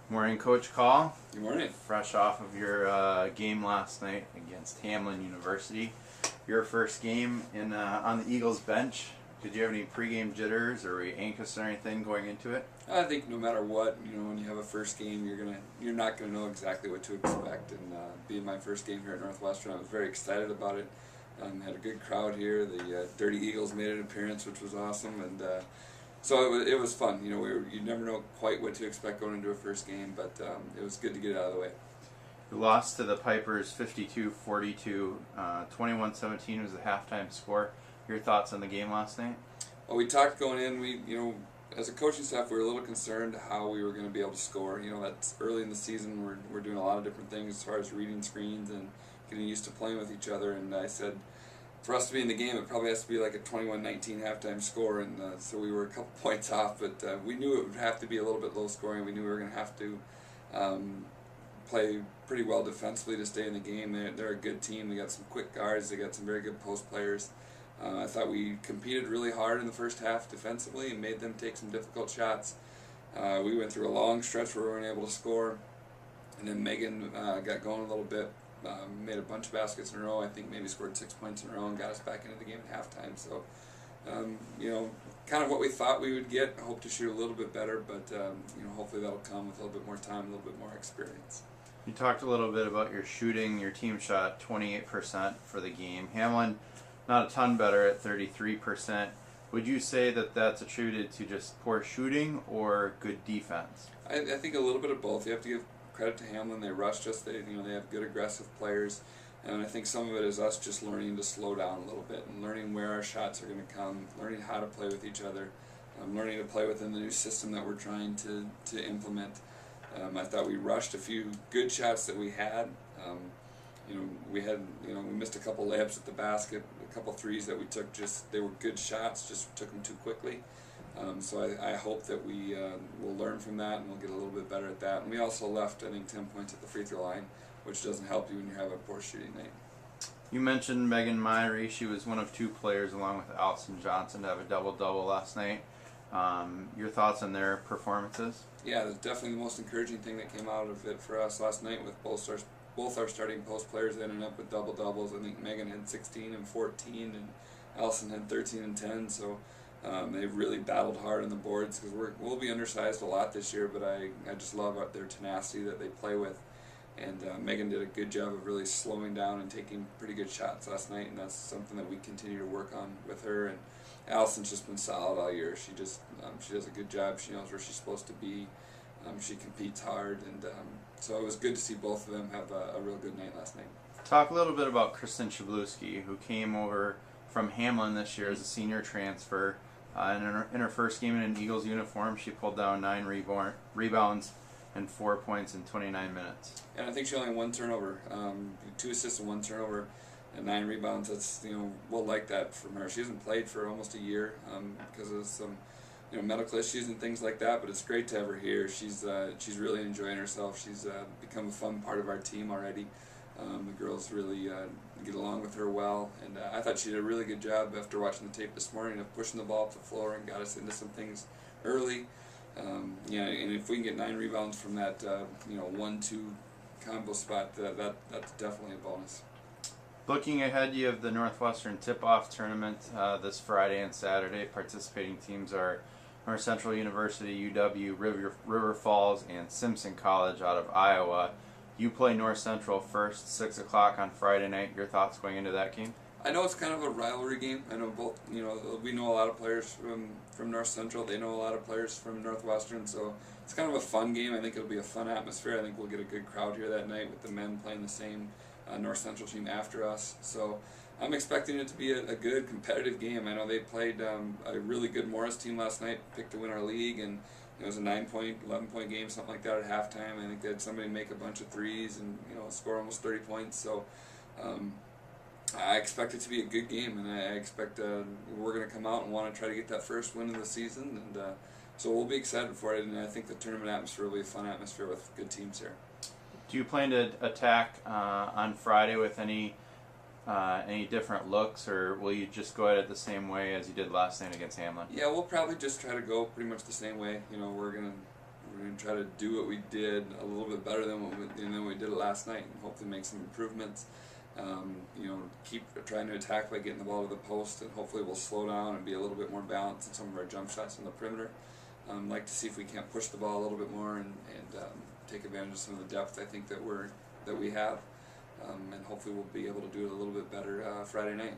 Morning, Coach Kahl. Good morning. Fresh off of your game last night against Hamline University. Your first game on the Eagles bench. Did you have any pregame jitters or were you anxious or anything going into it? I think no matter what, when you have a first game, you're not gonna know exactly what to expect. And being my first game here at Northwestern, I was very excited about it. Had a good crowd here. The Dirty Eagles made an appearance, which was awesome, and so it was fun. You never know quite what to expect going into a first game, but it was good to get it out of the way. You lost to the Pipers 52-42. 21-17 was the halftime score. Your thoughts on the game last night? Well, we talked going in. As a coaching staff, we were a little concerned how we were going to be able to score. That's early in the season. We're doing a lot of different things as far as reading screens and getting used to playing with each other. And I said, for us to be in the game, it probably has to be like a 21-19 halftime score. And so we were a couple points off, but we knew it would have to be a little bit low scoring. We knew we were going to have to play pretty well defensively to stay in the game. They're a good team. They got some quick guards. They got some very good post players. I thought we competed really hard in the first half defensively and made them take some difficult shots. We went through a long stretch where we weren't able to score, and then Megan got going a little bit, made a bunch of baskets in a row. I think maybe scored 6 points in a row and got us back into the game at halftime. So, kind of what we thought we would get. I hope to shoot a little bit better, but hopefully that'll come with a little bit more time, a little bit more experience. You talked a little bit about your shooting. Your team shot 28% for the game. Hamline, not a ton better at 33%. Would you say that that's attributed to just poor shooting or good defense? I think a little bit of both. You have to give credit to Hamline. They rushed us. They have good aggressive players, and I think some of it is us just learning to slow down a little bit and learning where our shots are going to come, learning how to play with each other, learning to play within the new system that we're trying to implement. I thought we rushed a few good shots that we had. We missed a couple layups at the basket, a couple threes that we took. They were good shots, just took them too quickly. So I hope that we will learn from that and we'll get a little bit better at that. And we also left, I think, 10 points at the free throw line, which doesn't help you when you have a poor shooting night. You mentioned Megan Myrie. She was one of two players, along with Allison Johnson, to have a double-double last night. Your thoughts on their performances? Yeah, that's definitely the most encouraging thing that came out of it for us last night with both our starting post players ending up with double-doubles. I think Megan had 16 and 14, and Allison had 13 and 10, so they've really battled hard on the boards because we'll be undersized a lot this year, but I just love their tenacity that they play with. And Megan did a good job of really slowing down and taking pretty good shots last night, and that's something that we continue to work on with her. And Allison's just been solid all year. She does a good job. She knows where she's supposed to be. She competes hard, and so it was good to see both of them have a real good night last night. Talk a little bit about Kristen Shabluski, who came over from Hamline this year as a senior transfer. In her first game in an Eagles uniform, she pulled down 9 rebounds and 4 points in 29 minutes. And I think she only had 1 turnover, 2 assists and 1 turnover, and 9 rebounds. That's we'll like that from her. She hasn't played for almost a year because of some medical issues and things like that. But it's great to have her here. She's really enjoying herself. She's become a fun part of our team already. The girls really get along with her well, and I thought she did a really good job after watching the tape this morning of pushing the ball up the floor and got us into some things early. And if we can get 9 rebounds from that 1-2 combo spot, that's definitely a bonus. Looking ahead, you have the Northwestern Tip-Off Tournament this Friday and Saturday. Participating teams are North Central University, UW, River Falls, and Simpson College out of Iowa. You play North Central first, 6 o'clock on Friday night. Your thoughts going into that game? I know it's kind of a rivalry game. I know both. We know a lot of players from North Central. They know a lot of players from Northwestern. So it's kind of a fun game. I think it'll be a fun atmosphere. I think we'll get a good crowd here that night with the men playing the same North Central team after us. So I'm expecting it to be a good competitive game. I know they played a really good Morris team last night, picked to win our league, and it was a 9-point, 11-point game, something like that at halftime. I think they had somebody make a bunch of threes and score almost 30 points. So I expect it to be a good game, and I expect we're going to come out and want to try to get that first win of the season, and so we'll be excited for it. And I think the tournament atmosphere will be a fun atmosphere with good teams here. Do you plan to attack on Friday with any different looks, or will you just go at it the same way as you did last night against Hamline? Yeah, we'll probably just try to go pretty much the same way. We're we're going to try to do what we did a little bit better than what we did it last night, and hopefully make some improvements. Keep trying to attack by getting the ball to the post, and hopefully we'll slow down and be a little bit more balanced in some of our jump shots on the perimeter. Like to see if we can't push the ball a little bit more and take advantage of some of the depth I think that we have, and hopefully we'll be able to do it a little bit better Friday night.